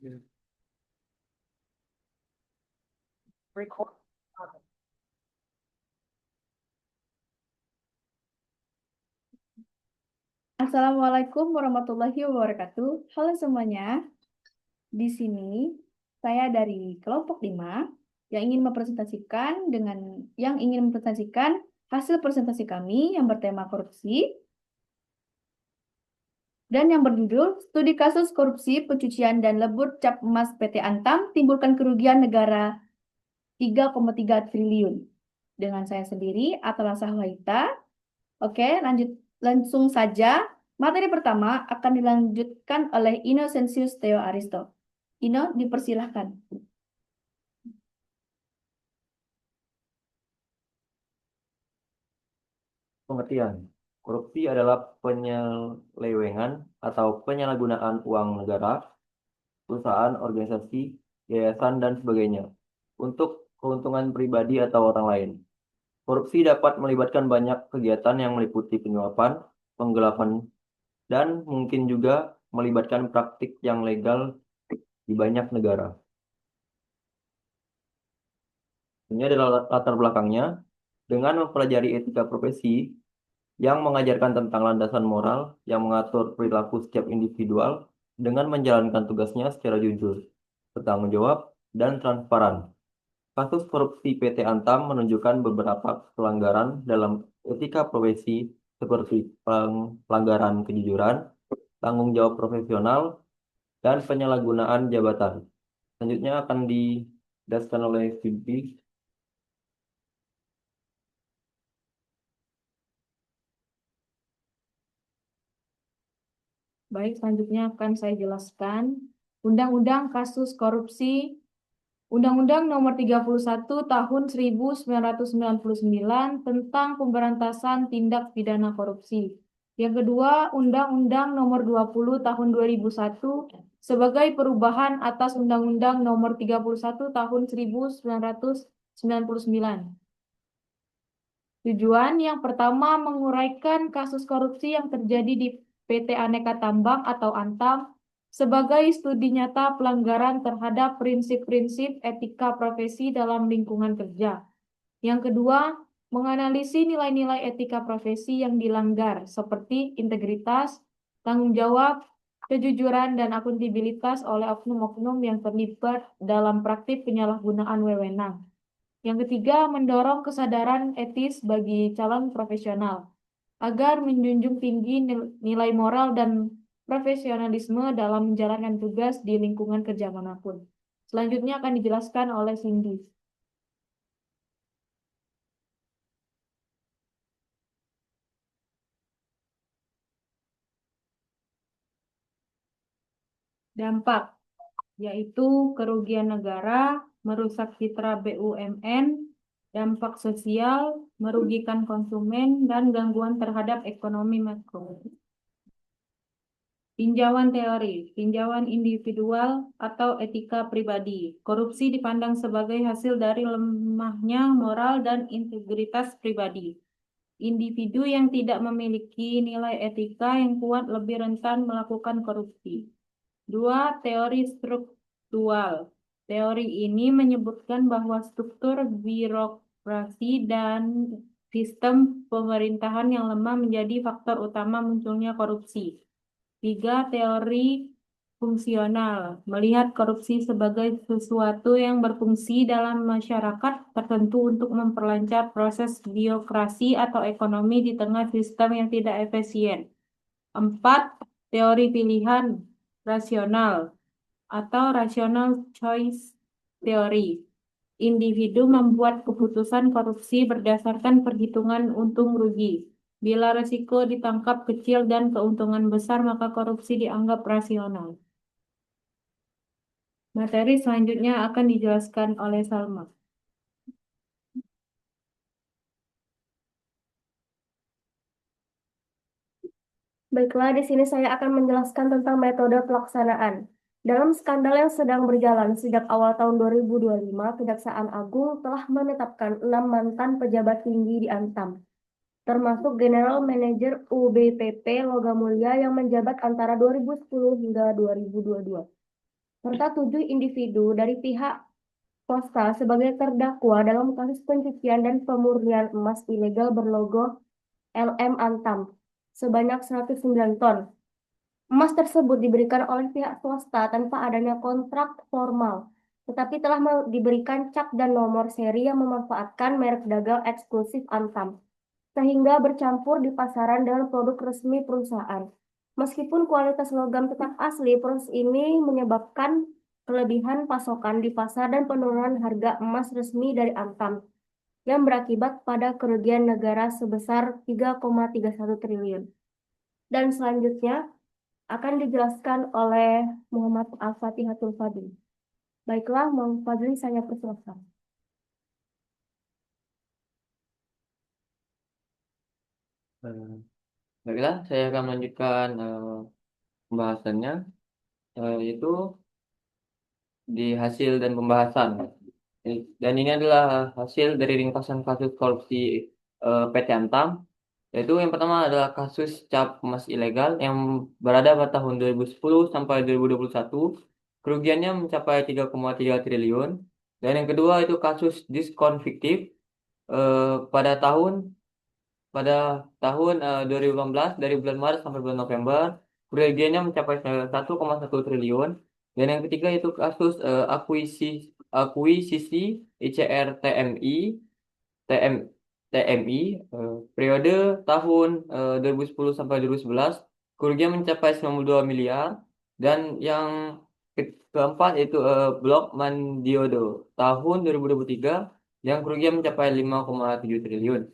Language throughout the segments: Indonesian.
Record. Assalamualaikum warahmatullahi wabarakatuh. Halo semuanya. Di sini saya dari kelompok 5 yang ingin mempresentasikan hasil presentasi kami yang bertema korupsi dan yang berjudul Studi Kasus Korupsi Pencucian dan Lebur Cap Emas PT Antam Timbulkan Kerugian Negara 3,3 triliun. Dengan saya sendiri, Atala Sahwaita. Oke, langsung saja. Materi pertama akan dilanjutkan oleh Innocentius Theo Aristo. Ino, dipersilahkan. Pengertian. Korupsi adalah penyelewengan atau penyalahgunaan uang negara, perusahaan, organisasi, yayasan, dan sebagainya untuk keuntungan pribadi atau orang lain. Korupsi dapat melibatkan banyak kegiatan yang meliputi penyuapan, penggelapan, dan mungkin juga melibatkan praktik yang legal di banyak negara. Ini adalah latar belakangnya dengan mempelajari etika profesi yang mengajarkan tentang landasan moral yang mengatur perilaku setiap individual dengan menjalankan tugasnya secara jujur, bertanggung jawab, dan transparan. Kasus korupsi PT Antam menunjukkan beberapa pelanggaran dalam etika profesi seperti pelanggaran kejujuran, tanggung jawab profesional, dan penyalahgunaan jabatan. Selanjutnya akan dijelaskan oleh Vicky. Baik, selanjutnya akan saya jelaskan Undang-Undang Kasus Korupsi Undang-Undang Nomor 31 Tahun 1999 tentang Pemberantasan Tindak Pidana Korupsi. Yang kedua, Undang-Undang Nomor 20 Tahun 2001 sebagai perubahan atas Undang-Undang Nomor 31 Tahun 1999. Tujuan yang pertama menguraikan kasus korupsi yang terjadi di PT Aneka Tambang atau Antam sebagai studi nyata pelanggaran terhadap prinsip-prinsip etika profesi dalam lingkungan kerja. Yang kedua, menganalisis nilai-nilai etika profesi yang dilanggar seperti integritas, tanggung jawab, kejujuran, dan akuntabilitas oleh oknum-oknum yang terlibat dalam praktik penyalahgunaan wewenang. Yang ketiga, mendorong kesadaran etis bagi calon profesional agar menjunjung tinggi nilai moral dan profesionalisme dalam menjalankan tugas di lingkungan kerja manapun. Selanjutnya akan dijelaskan oleh Cindy. Dampak, yaitu kerugian negara, merusak citra BUMN, dampak sosial, merugikan konsumen, dan gangguan terhadap ekonomi makro. Tinjauan teori, tinjauan individual atau etika pribadi. Korupsi dipandang sebagai hasil dari lemahnya moral dan integritas pribadi. Individu yang tidak memiliki nilai etika yang kuat lebih rentan melakukan korupsi. 2. Teori struktural. Teori ini menyebutkan bahwa struktur birokrasi dan sistem pemerintahan yang lemah menjadi faktor utama munculnya korupsi. 3. Teori fungsional. Melihat korupsi sebagai sesuatu yang berfungsi dalam masyarakat tertentu untuk memperlancar proses birokrasi atau ekonomi di tengah sistem yang tidak efisien. 4. Teori pilihan rasional atau rational choice theory. Individu membuat keputusan korupsi berdasarkan perhitungan untung rugi. Bila risiko ditangkap kecil dan keuntungan besar, maka korupsi dianggap rasional. Materi selanjutnya akan dijelaskan oleh Salma. Baiklah, di sini saya akan menjelaskan tentang metode pelaksanaan. Dalam skandal yang sedang berjalan sejak awal tahun 2025, Kejaksaan Agung telah menetapkan 6 mantan pejabat tinggi di Antam, termasuk General Manager UBPP Logam Mulia yang menjabat antara 2010 hingga 2022. serta 7 individu dari pihak swasta sebagai terdakwa dalam kasus pencucian dan pemurnian emas ilegal berlogo LM Antam sebanyak 109 ton. Emas tersebut diberikan oleh pihak swasta tanpa adanya kontrak formal, tetapi telah diberikan cap dan nomor seri yang memanfaatkan merek dagang eksklusif Antam, sehingga bercampur di pasaran dengan produk resmi perusahaan. Meskipun kualitas logam tetap asli, proses ini menyebabkan kelebihan pasokan di pasar dan penurunan harga emas resmi dari Antam, yang berakibat pada kerugian negara sebesar 3,31 triliun. Dan selanjutnya akan dijelaskan oleh Muhammad Al-Fatihatul Fadil. Baiklah, Muhammad Fadli, saya persilakan. Eh, Baiklah, saya akan melanjutkan pembahasannya, yaitu di hasil dan pembahasan. Dan ini adalah hasil dari ringkasan kasus korupsi PT Antam, yaitu yang pertama adalah kasus cap emas ilegal yang berada pada tahun 2010 sampai 2021, kerugiannya mencapai 3,3 triliun. Dan yang kedua itu kasus diskon fiktif eh, pada tahun pada tahun 2018 dari bulan Maret sampai bulan November, kerugiannya mencapai 1,1 triliun. Dan yang ketiga itu kasus akuisisi ICR TM, TMI periode tahun 2010 sampai 2011, kerugian mencapai 92 miliar. Dan yang keempat itu Blok Mandiodo tahun 2023 yang kerugian mencapai 5,7 triliun.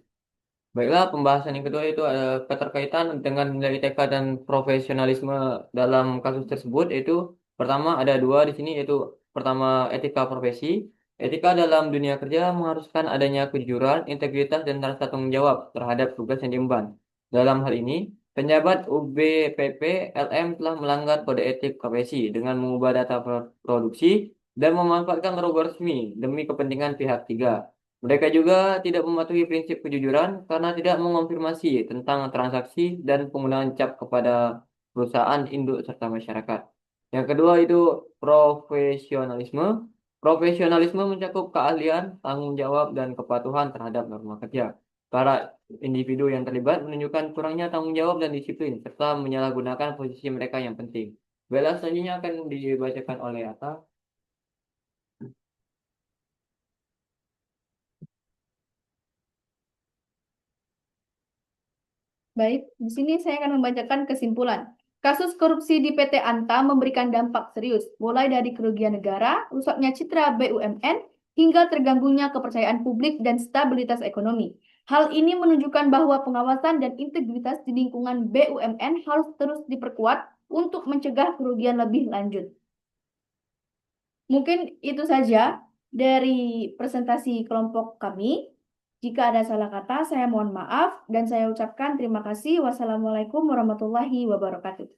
Baiklah, pembahasan yang kedua itu ada keterkaitan dengan nilai ITK dan profesionalisme dalam kasus tersebut. Yaitu pertama ada dua di sini, yaitu pertama etika profesi. Etika dalam dunia kerja mengharuskan adanya kejujuran, integritas, dan rasa tanggung jawab terhadap tugas yang diemban. Dalam hal ini, penjabat UBPP LM telah melanggar kode etik profesi dengan mengubah data produksi dan memanfaatkan logo resmi demi kepentingan pihak tiga. Mereka juga tidak mematuhi prinsip kejujuran karena tidak mengonfirmasi tentang transaksi dan penggunaan cap kepada perusahaan induk serta masyarakat. Yang kedua itu profesionalisme. Profesionalisme mencakup keahlian, tanggung jawab, dan kepatuhan terhadap norma kerja. Para individu yang terlibat menunjukkan kurangnya tanggung jawab dan disiplin, serta menyalahgunakan posisi mereka yang penting. Baiklah, selanjutnya akan dibacakan oleh Atta. Baik, di sini saya akan membacakan kesimpulan. Kasus korupsi di PT Antam memberikan dampak serius, mulai dari kerugian negara, rusaknya citra BUMN, hingga terganggunya kepercayaan publik dan stabilitas ekonomi. Hal ini menunjukkan bahwa pengawasan dan integritas di lingkungan BUMN harus terus diperkuat untuk mencegah kerugian lebih lanjut. Mungkin itu saja dari presentasi kelompok kami. Jika ada salah kata, saya mohon maaf dan saya ucapkan terima kasih. Wassalamualaikum warahmatullahi wabarakatuh.